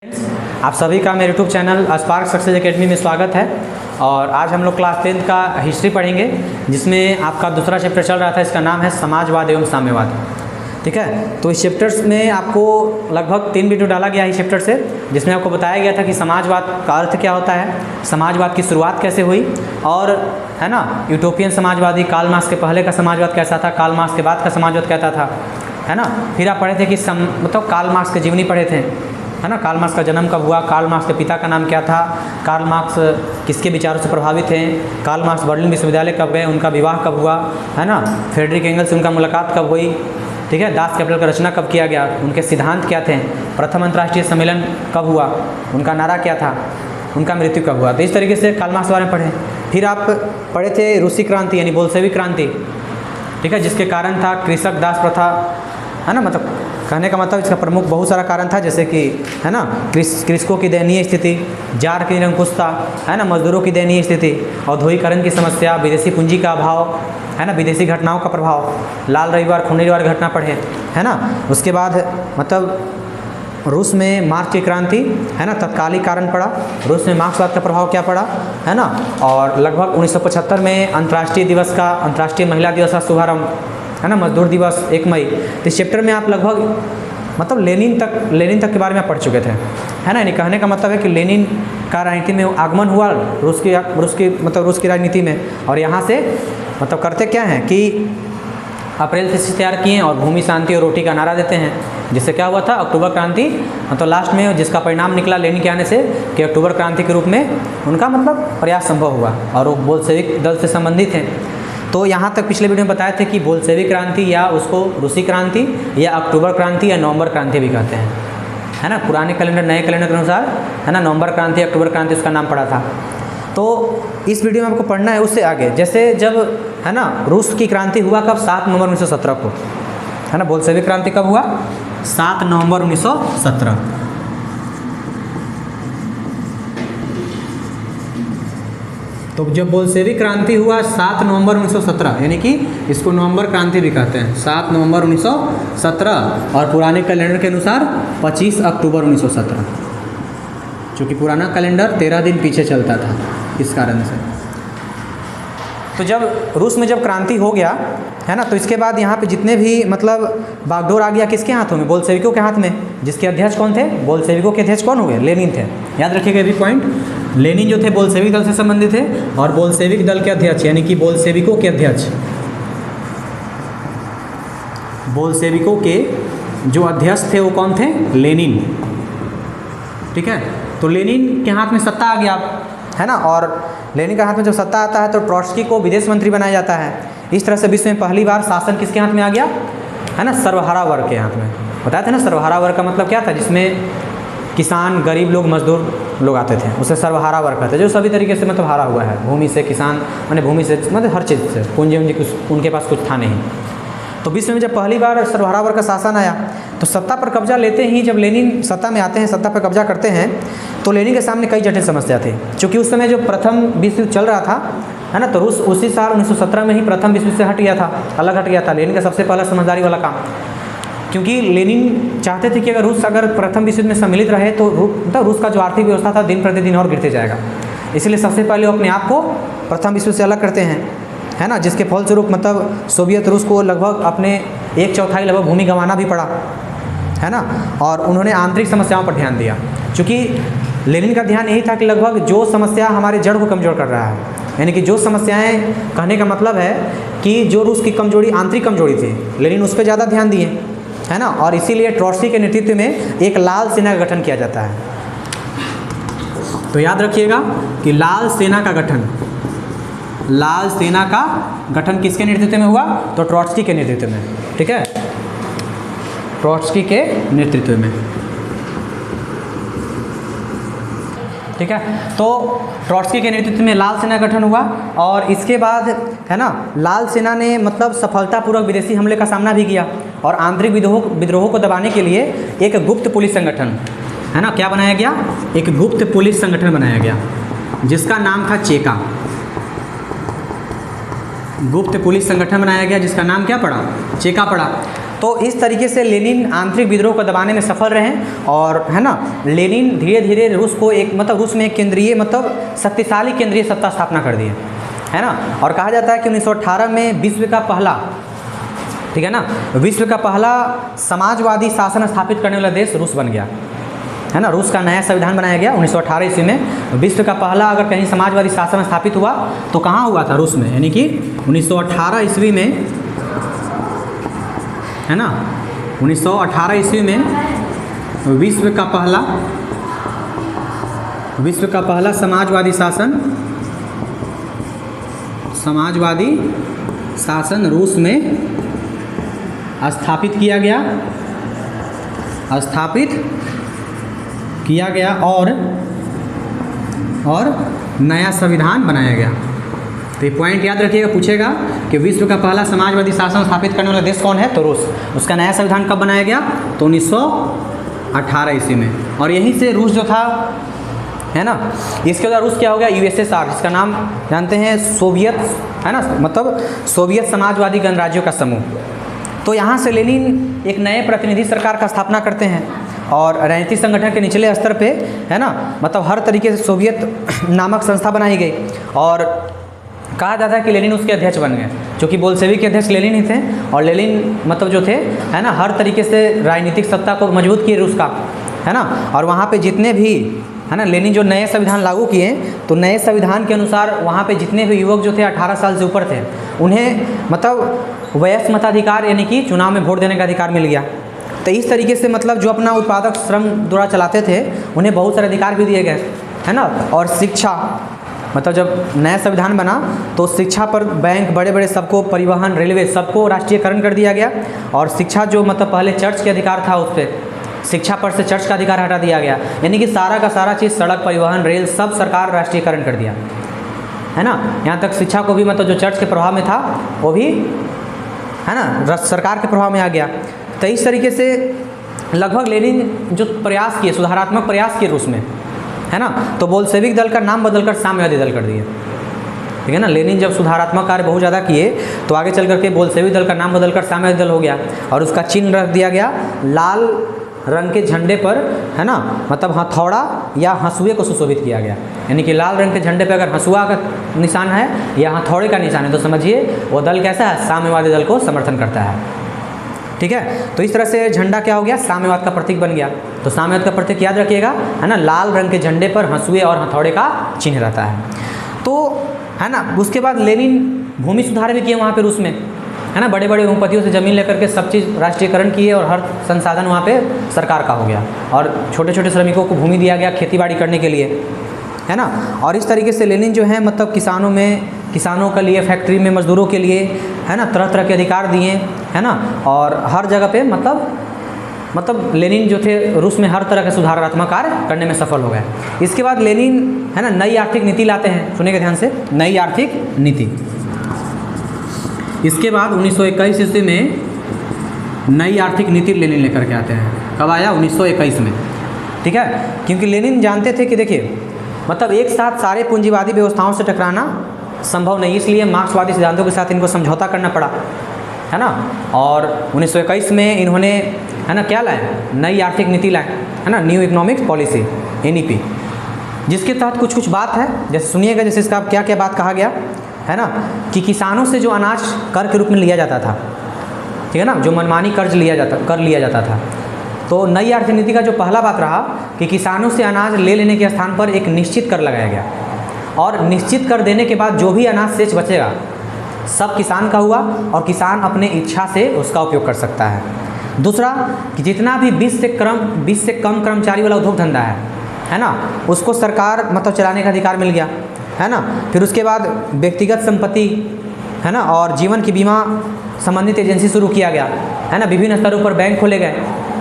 आप सभी का मेरे YouTube channel spark success academy में स्वागत है। और आज हम लोग क्लास 10 का हिस्ट्री पढ़ेंगे, जिसमें आपका दूसरा चैप्टर चल रहा था। इसका नाम है समाजवाद एवं साम्यवाद। ठीक है, तो इस चैप्टर्स में आपको लगभग 3 वीडियो डाला गया है इस चैप्टर से, जिसमें आपको बताया गया था कि समाजवाद का अर्थ क्या होता है, समाजवाद की शुरुआत कैसे हुई, और है ना यूटोपियन समाजवादी कार्ल मार्क्स के पहले का समाजवाद कैसा था, कार्ल मार्क्स के बाद का समाजवाद कैसा था, है ना। फिर आप पढ़े थे कि मतलब कार्ल मार्क्स के जीवनी पढ़े थे, है ना। कार्ल मार्क्स का जन्म कब हुआ, कार्ल मार्क्स के पिता का नाम क्या था, कार्ल मार्क्स किसके विचारों से प्रभावित हैं, कार्ल मार्क्स बर्लिन विश्वविद्यालय कब गए, उनका विवाह कब हुआ, है ना। फ्रेडरिक एंगल्स से उनका मुलाकात कब हुई, ठीक है। दास कैपिटल का रचना कब किया गया, उनके सिद्धांत क्या थे, प्रथम अंतर्राष्ट्रीय सम्मेलन कब हुआ, उनका नारा क्या था, उनका मृत्यु कब हुआ। तो इस तरीके से कार्ल मार्क्स के बारे में पढ़े। फिर आप पढ़े थे रूसी क्रांति यानी बोल्शेविक क्रांति, ठीक है, जिसके कारण था कृषक दास प्रथा, है ना। मतलब कहने का मतलब इसका प्रमुख बहुत सारा कारण था, जैसे कि है ना कृषकों की दयनीय स्थिति, जार की निरंकुशता, है ना, मजदूरों की दयनीय स्थिति, औद्योगिकरण की समस्या, विदेशी पूंजी का अभाव, है ना, विदेशी घटनाओं का प्रभाव, लाल रविवार खूनी रविवार घटना पढ़े, है ना। उसके बाद मतलब रूस में मार्क्स की क्रांति, है ना, तत्कालिक कारण पड़ा, रूस में मार्क्सवाद का प्रभाव क्या पड़ा, है ना। और लगभग 1975 में अंतर्राष्ट्रीय महिला दिवस का शुभारंभ, है ना, मजदूर दिवस 1 मई। तो इस चैप्टर में आप लगभग मतलब लेनिन तक के बारे में आप पढ़ चुके थे, है ना। यानी कहने का मतलब है कि लेनिन का राजनीति में आगमन हुआ रूस की राजनीति में, और यहाँ से मतलब करते क्या हैं कि अप्रैल से तैयार किए और भूमि शांति और रोटी का नारा देते हैं, जिससे क्या हुआ था अक्टूबर क्रांति, मतलब लास्ट में जिसका परिणाम निकला लेनिन के आने से कि अक्टूबर क्रांति के रूप में उनका मतलब प्रयास संभव हुआ, और वो बोल्शेविक दल से संबंधित हैं। तो यहाँ तक पिछले वीडियो में बताए थे कि बोल्शेविक क्रांति या उसको रूसी क्रांति या अक्टूबर क्रांति या नवंबर क्रांति भी कहते हैं, है ना। पुराने कैलेंडर नए कैलेंडर के अनुसार, है ना, नवंबर क्रांति अक्टूबर क्रांति उसका नाम पड़ा था। तो इस वीडियो में आपको पढ़ना है उससे आगे, जैसे जब है ना रूस की क्रांति हुआ कब, 7 नवंबर 1917 को, है ना। बोल्शेविक क्रांति कब हुआ, 7 नवंबर 1917। तो जब बोल्शेविक क्रांति हुआ 7 नवंबर 1917, यानी कि इसको नवंबर क्रांति भी कहते हैं, 7 नवंबर 1917, और पुराने कैलेंडर के अनुसार 25 अक्टूबर 1917, क्योंकि पुराना कैलेंडर 13 दिन पीछे चलता था इस कारण से। तो जब रूस में जब क्रांति हो गया, है ना, तो इसके बाद यहाँ पे जितने भी मतलब बागडोर आ गया किसके हाथों में, बोल्शेविकों के हाथ में, जिसके अध्यक्ष कौन थे, बोल्शेविकों के अध्यक्ष कौन हुए, लेनिन थे। याद रखिएगा ये भी पॉइंट, लेनिन जो थे बोल्शेविक दल से संबंधित थे, और बोल्शेविक दल के अध्यक्ष यानी कि बोल्शेविकों के अध्यक्ष, बोल्शेविकों के जो अध्यक्ष थे वो कौन थे, लेनिन। ठीक है, तो लेनिन के हाथ में सत्ता आ गया, है ना। और लेनिन के हाथ में जब सत्ता आता है तो ट्रॉट्स्की को विदेश मंत्री बनाया जाता है। इस तरह से विश्व में पहली बार शासन किसके हाथ में आ गया, है ना, सर्वहारा वर्ग के हाथ में। बताया था ना सर्वहारा वर्ग का मतलब क्या था, जिसमें किसान, गरीब लोग, मजदूर लोग आते थे, उसे सर्वहारा वर्ग कहते हैं, जो सभी तरीके से मतलब हारा हुआ है, भूमि से किसान, मैंने भूमि से मतलब हर चीज़ से, पूंजी उनके पास कुछ था नहीं। तो विश्व में जब पहली बार सर्वहारा वर्ग का शासन आया, तो सत्ता पर कब्जा लेते ही जब लेनिन सत्ता में आते हैं, सत्ता पर कब्जा करते हैं, तो लेनिन के सामने कई जटिल समस्या थी। क्योंकि उस समय जो प्रथम विश्व युद्ध चल रहा था, है ना, तो रूस उसी साल 1917 में ही प्रथम विश्व युद्ध से हट गया था, अलग हट गया था। लेनिन का सबसे पहला समझदारी वाला काम, क्योंकि लेनिन चाहते थे कि अगर रूस अगर प्रथम विश्व युद्ध में सम्मिलित रहे तो रूस का जो आर्थिक व्यवस्था था दिन प्रतिदिन और गिरते जाएगा। इसलिए सबसे पहले वो अपने आप को प्रथम विश्व से अलग करते हैं, है ना, जिसके फलस्वरूप मतलब सोवियत रूस को लगभग अपने 1/4 लगभग भूमि गंवाना भी पड़ा, है ना। और उन्होंने आंतरिक समस्याओं पर ध्यान दिया, क्योंकि लेनिन का ध्यान यही था कि लगभग जो समस्या हमारे जड़ को कमज़ोर कर रहा है, यानी कि जो समस्याएं, कहने का मतलब है कि जो रूस की कमजोरी, आंतरिक कमजोरी थी, लेनिन उस पर ज़्यादा ध्यान दिए, है ना। और इसीलिए ट्रॉट्स्की के नेतृत्व में एक लाल सेना का गठन किया जाता है। तो याद रखिएगा कि लाल सेना का गठन किसके नेतृत्व में हुआ, तो ट्रॉट्स्की के नेतृत्व में, ठीक है, ट्रॉट्स्की के नेतृत्व में, ठीक है। तो ट्रॉट्स्की के नेतृत्व में लाल सेना गठन हुआ, और इसके बाद है ना लाल सेना ने मतलब सफलतापूर्वक विदेशी हमले का सामना भी किया, और आंतरिक विद्रोहों को दबाने के लिए एक गुप्त पुलिस संगठन, है ना, क्या बनाया गया, एक गुप्त पुलिस संगठन बनाया गया, जिसका नाम था चेका। गुप्त पुलिस संगठन बनाया गया जिसका नाम क्या पड़ा, चेका पड़ा। तो इस तरीके से लेनिन आंतरिक विद्रोह को दबाने में सफल रहे और है ना, लेनिन धीरे धीरे रूस को एक मतलब रूस में एक केंद्रीय मतलब शक्तिशाली केंद्रीय सत्ता स्थापना कर दी है ना। और कहा जाता है कि 1918 में विश्व का पहला, ठीक है ना, विश्व का पहला समाजवादी शासन स्थापित करने वाला देश रूस बन गया है ना। रूस का नया संविधान बनाया गया 1918 ईस्वी में। विश्व का पहला अगर कहीं समाजवादी शासन स्थापित हुआ तो कहाँ हुआ था? रूस में, यानी कि 1918 ईस्वी में है ना। 1918 ईस्वी में विश्व का पहला समाजवादी शासन रूस में स्थापित किया गया और नया संविधान बनाया गया। तो ये पॉइंट याद रखिएगा, पूछेगा कि विश्व का पहला समाजवादी शासन स्थापित करने वाला देश कौन है? तो रूस। उसका नया संविधान कब बनाया गया? तो 1918 ईस्वी में। और यहीं से रूस जो था है ना, इसके बाद रूस क्या हो गया? यूएसएसआर, जिसका नाम जानते हैं सोवियत, है ना, मतलब सोवियत समाजवादी गणराज्यों का समूह। तो यहाँ से लेनिन एक नए प्रतिनिधि सरकार का स्थापना करते हैं और राजनीतिक संगठन के निचले स्तर पे है ना, मतलब हर तरीके से सोवियत नामक संस्था बनाई गई और कहा जाता है कि लेनिन उसके अध्यक्ष बन गए, क्योंकि बोल्शेविक के अध्यक्ष लेनिन ही थे। और लेनिन मतलब जो थे है ना, हर तरीके से राजनीतिक सत्ता को मजबूत किए रूस का, है ना। और वहाँ पे जितने भी है ना, लेनिन जो नए संविधान लागू किए तो नए संविधान के अनुसार वहाँ पे जितने भी युवक जो थे 18 साल से ऊपर थे उन्हें मतलब वयस्क मताधिकार यानी कि चुनाव में वोट देने का अधिकार मिल गया। तो इस तरीके से मतलब जो अपना उत्पादक श्रम द्वारा चलाते थे उन्हें बहुत सारे अधिकार भी दिए गए, है ना। और शिक्षा, मतलब जब नया संविधान बना तो शिक्षा पर बैंक, बड़े बड़े सबको, परिवहन, रेलवे, सबको राष्ट्रीयकरण कर दिया गया। और शिक्षा जो मतलब पहले चर्च के अधिकार था उस पर, शिक्षा पर से चर्च का अधिकार हटा दिया गया। यानी कि सारा का सारा चीज़, सड़क, परिवहन, रेल, सब सरकार राष्ट्रीयकरण कर दिया, है ना। यहाँ तक शिक्षा को भी मतलब जो चर्च के प्रभाव में था वो भी है ना सरकार के प्रभाव में आ गया। तो इस तरीके से लगभग लेनिन जो प्रयास किए, सुधारात्मक प्रयास किए रूस में, है ना, तो बोल्शेविक दल का नाम बदलकर साम्यवादी दल कर दिए, ठीक है ना। लेनिन जब सुधारात्मक कार्य बहुत ज़्यादा किए तो आगे चल करके बोल्शेविक दल का नाम बदलकर साम्यवादी दल हो गया और उसका चिन्ह रख दिया गया लाल रंग के झंडे पर, है ना, मतलब हथौड़ा या हंसुए को सुशोभित किया गया। यानी कि लाल रंग के झंडे पर अगर हंसुआ का निशान है या हथौड़े का निशान है तो समझिए वो दल कैसा है? साम्यवादी दल को समर्थन करता है, ठीक है। तो इस तरह से झंडा क्या हो गया? साम्यवाद का प्रतीक बन गया। तो साम्यवाद का प्रतीक याद रखिएगा, है ना, लाल रंग के झंडे पर हंसुए और हथौड़े का चिन्ह रहता है। तो है ना, उसके बाद लेनिन भूमि सुधार भी किए वहाँ पे रूस में, है ना, बड़े बड़े भूमिपतियों से ज़मीन लेकर के सब चीज़ राष्ट्रीयकरण किए और हर संसाधन वहाँ पे सरकार का हो गया और छोटे छोटे श्रमिकों को भूमि दिया गया खेतीबाड़ी करने के लिए, है ना। और इस तरीके से लेनिन जो है मतलब किसानों के लिए, फैक्ट्री में मजदूरों के लिए, है ना, तरह तरह के अधिकार दिए, है ना। और हर जगह पे मतलब लेनिन जो थे रूस में हर तरह के सुधारात्मक कार्य करने में सफल हो गए। इसके बाद लेनिन है ना नई आर्थिक नीति लाते हैं, सुनिएगा ध्यान से, नई आर्थिक नीति। इसके बाद 1921 ईस्वी में नई आर्थिक नीति लेनिन लेकर के आते हैं। कब आया? 1921 में, ठीक है। क्योंकि लेनिन जानते थे कि देखिए मतलब एक साथ सारे पूंजीवादी व्यवस्थाओं से टकराना संभव नहीं, इसलिए मार्क्सवादी सिद्धांतों के साथ इनको समझौता करना पड़ा, है ना। और 1921 में इन्होंने है ना क्या लाए? नई आर्थिक नीति लाए, है ना, न्यू इकोनॉमिक पॉलिसी, NEP, जिसके तहत कुछ कुछ बात है, जैसे सुनिएगा, जैसे इसका क्या क्या बात कहा गया है ना, कि किसानों से जो अनाज कर के रूप में लिया जाता था, ठीक है ना, जो मनमानी कर लिया जाता था, तो नई आर्थिक नीति का जो पहला बात रहा कि किसानों से अनाज ले लेने के स्थान पर एक निश्चित कर लगाया गया और निश्चित कर देने के बाद जो भी अनाज शेष बचेगा सब किसान का हुआ और किसान अपने इच्छा से उसका उपयोग कर सकता है। दूसरा कि जितना भी 20 से कम कर्मचारी वाला उद्योग धंधा है ना, उसको सरकार मतलब चलाने का अधिकार मिल गया, है ना। फिर उसके बाद व्यक्तिगत संपत्ति, है ना, और जीवन की बीमा संबंधित एजेंसी शुरू किया गया, है ना। विभिन्न स्तरों पर बैंक खोले गए,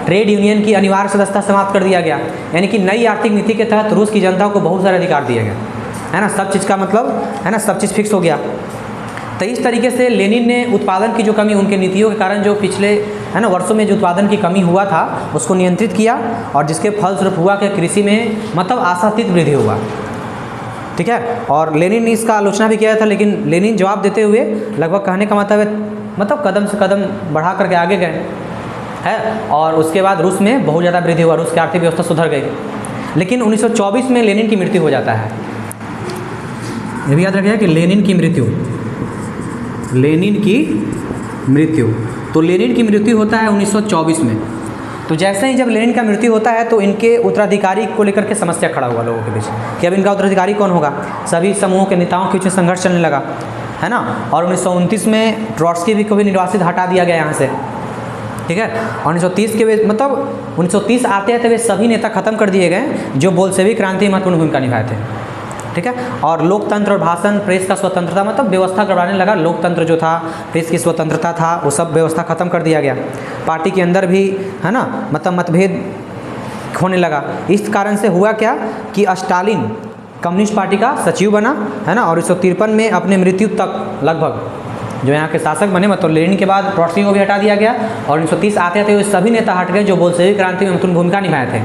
ट्रेड यूनियन की अनिवार्य सदस्यता समाप्त कर दिया गया। यानी कि नई आर्थिक नीति के तहत रूस की जनता को बहुत सारे अधिकार दिए गए, है ना, सब चीज़ का मतलब, है ना, सब चीज़ फिक्स हो गया। तो इस तरीके से लेनिन ने उत्पादन की जो कमी, उनके नीतियों के कारण जो पिछले है ना वर्षों में जो उत्पादन की कमी हुआ था उसको नियंत्रित किया और जिसके फलस्वरूप हुआ कि कृषि में मतलब आशातीत वृद्धि हुआ, ठीक है। और लेनिन ने इसका आलोचना भी किया था, लेकिन लेनिन जवाब देते हुए लगभग कहने का मतलब कदम से कदम बढ़ा करके आगे गए, है, और उसके बाद रूस में बहुत ज़्यादा वृद्धि हुआ, रूस की आर्थिक व्यवस्था सुधर गई। लेकिन 1924 में लेनिन की मृत्यु हो जाता है। ये भी याद रखिएगा कि लेनिन की मृत्यु, तो लेनिन की मृत्यु होता है 1924 में। तो जैसे ही जब लेनिन का मृत्यु होता है तो इनके उत्तराधिकारी को लेकर के समस्या खड़ा हुआ लोगों के बीच कि अब इनका उत्तराधिकारी कौन होगा। सभी समूहों के नेताओं के बीच संघर्ष चलने लगा, है ना। और 1929 में ट्रॉट्स्की भी को भी निर्वासित हटा दिया गया यहाँ से, ठीक है। और 1930 के वे मतलब 1930 आते आते वे सभी नेता खत्म कर दिए गए जो बोल्शेविक क्रांति में महत्वपूर्ण भूमिका निभाए थे, ठीक है। और लोकतंत्र और भाषण, प्रेस का स्वतंत्रता, मतलब व्यवस्था गड़बड़ाने लगा। लोकतंत्र जो था, प्रेस की स्वतंत्रता था, वो सब व्यवस्था खत्म कर दिया गया। पार्टी के अंदर भी, है ना, मतलब मतभेद होने लगा। इस कारण से हुआ क्या कि स्टालिन कम्युनिस्ट पार्टी का सचिव बना, है ना। और 1953 में अपने मृत्यु तक लगभग जो यहाँ के शासक बने, मतलब लेनिन के बाद ट्रॉट्स्की को भी हटा दिया गया। और 1930 आते आते सभी नेता हट गए जो बोल्शेविक क्रांति में महत्वपूर्ण भूमिका निभाए थे,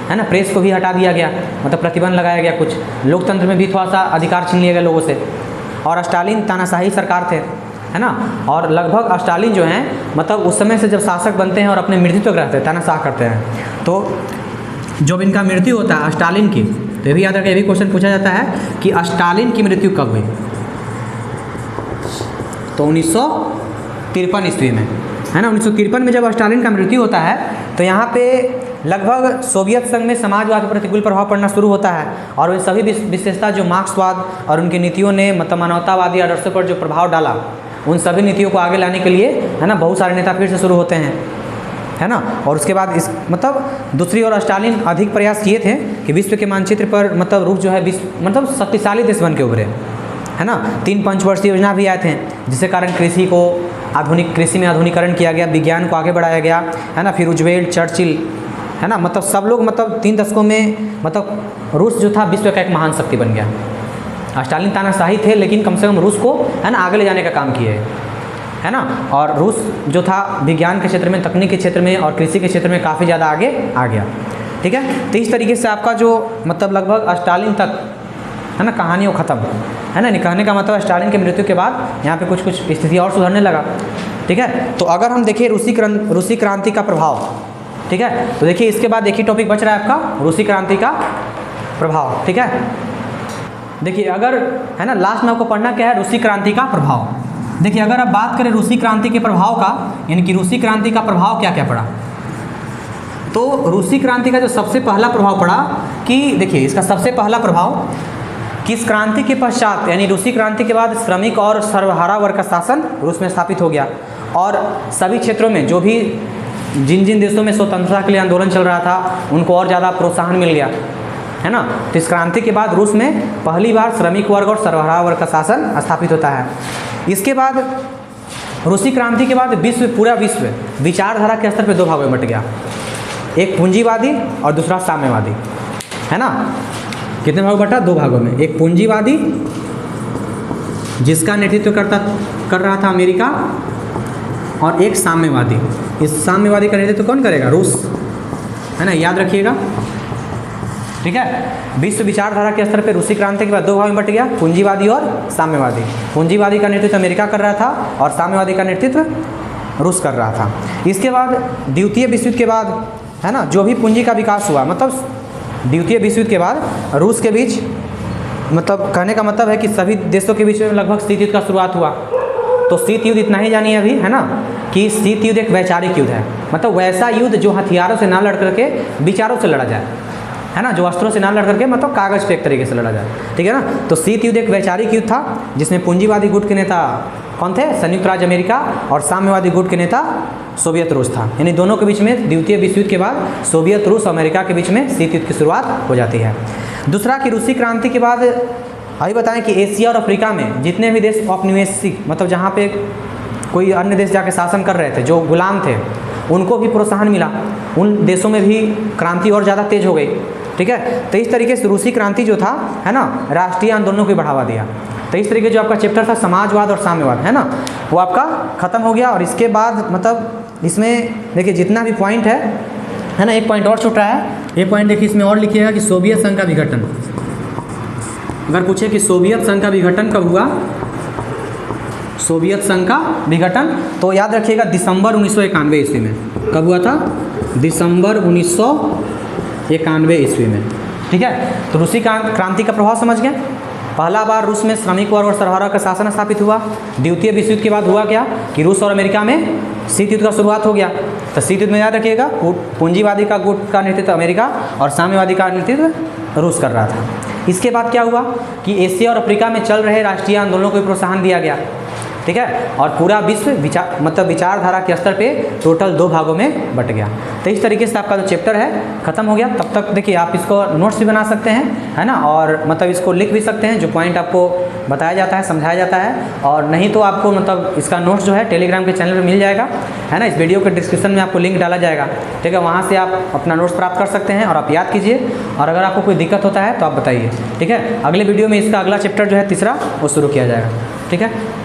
है ना। प्रेस को भी हटा दिया गया, मतलब प्रतिबंध लगाया गया कुछ। लोकतंत्र में भी थोड़ा सा अधिकार छीन लिए गए लोगों से। और स्टालिन तानाशाही सरकार थे, है ना। और लगभग स्टालिन जो हैं, मतलब उस समय से जब शासक बनते हैं और अपने मृत्यु तक रहते हैं, तानाशाह करते हैं, तो जब इनका मृत्यु होता है स्टालिन की, तो ये भी याद रखें, ये भी क्वेश्चन पूछा जाता है कि स्टालिन की मृत्यु कब हुई। तो 1953 ईस्वी में, है ना। 1953 में जब स्टालिन का मृत्यु होता है तो यहाँ पे लगभग सोवियत संघ में समाजवाद पर प्रतिकूल प्रभाव पड़ना शुरू होता है। और वे सभी विशेषता जो मार्क्सवाद और उनकी नीतियों ने, मतलब मानवतावादी आदर्शों पर जो प्रभाव डाला, उन सभी नीतियों को आगे लाने के लिए, है ना, बहुत सारे नेता फिर से शुरू होते हैं, है ना। और उसके बाद इस मतलब दूसरी ओर स्टालिन अधिक प्रयास किए थे कि विश्व के मानचित्र पर, मतलब रूस जो है विश्व मतलब शक्तिशाली देश बन के उभरे, है ना। 3 पंचवर्षीय योजना भी आए थे, जिसके कारण कृषि में आधुनिकीकरण किया गया, विज्ञान को आगे बढ़ाया गया, है ना। फिर रूजवेल्ट, चर्चिल, है ना, मतलब सब लोग, मतलब 3 दशकों में मतलब रूस जो था विश्व का एक महान शक्ति बन गया। स्टालिन तानाशाही थे, लेकिन कम से कम रूस को, है ना, आगे ले जाने का काम किए, है ना। और रूस जो था विज्ञान के क्षेत्र में, तकनीक के क्षेत्र में और कृषि के क्षेत्र में काफ़ी ज़्यादा आगे आ गया, ठीक है। तो इस तरीके से आपका जो मतलब लगभग स्टालिन तक, है ना, कहानी वो ख़त्म, है ना। कहने का मतलब स्टालिन के मृत्यु के बाद यहाँ पे कुछ स्थिति और सुधरने लगा, ठीक है। तो अगर हम देखें रूसी क्रांति का प्रभाव, ठीक है, तो देखिए इसके बाद देखिए टॉपिक बच रहा है आपका रूसी क्रांति का प्रभाव, ठीक है। देखिए अगर, है ना, लास्ट में आपको पढ़ना क्या है, रूसी क्रांति का प्रभाव। देखिए अगर आप बात करें रूसी क्रांति के प्रभाव का, यानी कि रूसी क्रांति का प्रभाव क्या क्या पड़ा, तो रूसी क्रांति का जो सबसे पहला प्रभाव पड़ा कि देखिए इसका सबसे पहला प्रभाव कि इस क्रांति के पश्चात, यानी रूसी क्रांति के बाद श्रमिक और सर्वहारा वर्ग का शासन रूस में स्थापित हो गया। और सभी क्षेत्रों में जो भी जिन देशों में स्वतंत्रता के लिए आंदोलन चल रहा था, उनको और ज़्यादा प्रोत्साहन मिल गया, है ना। तो इस क्रांति के बाद रूस में पहली बार श्रमिक वर्ग और सर्वहारा वर्ग का शासन स्थापित होता है। इसके बाद रूसी क्रांति के बाद पूरा विश्व विचारधारा के स्तर पर 2 भागों में बट गया, एक पूंजीवादी और दूसरा साम्यवादी, है ना। कितने भाग बटा? 2 भागों में। एक पूंजीवादी जिसका नेतृत्व कर रहा था अमेरिका, और एक साम्यवादी। इस साम्यवादी का नेतृत्व कौन करेगा? रूस, है ना, याद रखिएगा, ठीक है। विश्व विचारधारा के स्तर पर रूसी क्रांति के बाद 2 भाग में बट गया, पूंजीवादी और साम्यवादी। पूंजीवादी का नेतृत्व अमेरिका कर रहा था और साम्यवादी का नेतृत्व रूस कर रहा था। इसके बाद द्वितीय विश्व युद्ध के बाद, है ना, जो भी पूंजी का विकास हुआ, मतलब द्वितीय विश्व युद्ध के बाद रूस के बीच, मतलब कहने का मतलब है कि सभी देशों के बीच में लगभग शीत युद्ध का शुरुआत हुआ। तो शीत युद्ध इतना ही जानिए अभी, है ना, कि शीत युद्ध एक वैचारिक युद्ध है, मतलब वैसा युद्ध जो हथियारों से ना लड़ करके विचारों से लड़ा जाए, है ना, जो अस्त्रों से ना लड़ करके मतलब कागज़ पे एक तरीके से लड़ा जाए, ठीक है ना। तो शीत युद्ध एक वैचारिक युद्ध था जिसमें पूंजीवादी गुट के नेता कौन थे? संयुक्त राज्य अमेरिका, और साम्यवादी गुट के नेता सोवियत रूस था। यानी दोनों के बीच में द्वितीय विश्व युद्ध के बाद सोवियत रूस और अमेरिका के बीच में शीत युद्ध की शुरुआत हो जाती है। दूसरा कि रूसी क्रांति के बाद अभी बताएं कि एशिया और अफ्रीका में जितने भी देश औपनिवेशिक, मतलब जहाँ पे कोई अन्य देश जाके शासन कर रहे थे, जो गुलाम थे, उनको भी प्रोत्साहन मिला, उन देशों में भी क्रांति और ज़्यादा तेज हो गई, ठीक है। तो इस तरीके से रूसी क्रांति जो था, है ना, राष्ट्रीय आंदोलनों को बढ़ावा दिया। तो इस तरीके जो आपका चैप्टर था समाजवाद और साम्यवाद, है ना, वो आपका ख़त्म हो गया। और इसके बाद मतलब इसमें देखिए जितना भी पॉइंट है ना, एक पॉइंट और छूट रहा है। ये पॉइंट देखिए इसमें और लिखिएगा कि सोवियत संघ का विघटन। अगर पूछे कि सोवियत संघ का विघटन कब हुआ, सोवियत संघ का विघटन। तो याद रखिएगा दिसंबर 1991 ईस्वी में। कब हुआ था? दिसंबर 1991 ईस्वी में। ठीक है, तो रूसी क्रांति का प्रभाव समझ गए। पहला बार रूस में श्रमिक वर्ग और सरबराह का शासन स्थापित हुआ। द्वितीय विश्व युद्ध के बाद हुआ क्या कि रूस और अमेरिका में शीत युद्ध का शुरुआत हो गया। तो शीत युद्ध में याद रखिएगा पूंजीवादी का गुट का नेतृत्व अमेरिका और साम्यवादी का नेतृत्व रूस कर रहा था। इसके बाद क्या हुआ कि एशिया और अफ्रीका में चल रहे राष्ट्रीय आंदोलनों को प्रोत्साहन दिया गया। ठीक है, और पूरा विश्व विचारधारा के स्तर पे टोटल 2 भागों में बट गया। तो इस तरीके से आपका जो चैप्टर है खत्म हो गया। तब तक देखिए आप इसको नोट्स भी बना सकते हैं, है ना, और मतलब इसको लिख भी सकते हैं जो पॉइंट आपको बताया जाता है, समझाया जाता है। और नहीं तो आपको मतलब इसका नोट्स जो है टेलीग्राम के चैनल पर मिल जाएगा, है ना। इस वीडियो के डिस्क्रिप्शन में आपको लिंक डाला जाएगा। ठीक है, वहाँ से आप अपना नोट्स प्राप्त कर सकते हैं और आप याद कीजिए। और अगर आपको कोई दिक्कत होता है तो आप बताइए। ठीक है, अगले वीडियो में इसका अगला चैप्टर जो है तीसरा वो शुरू किया जाएगा। ठीक है।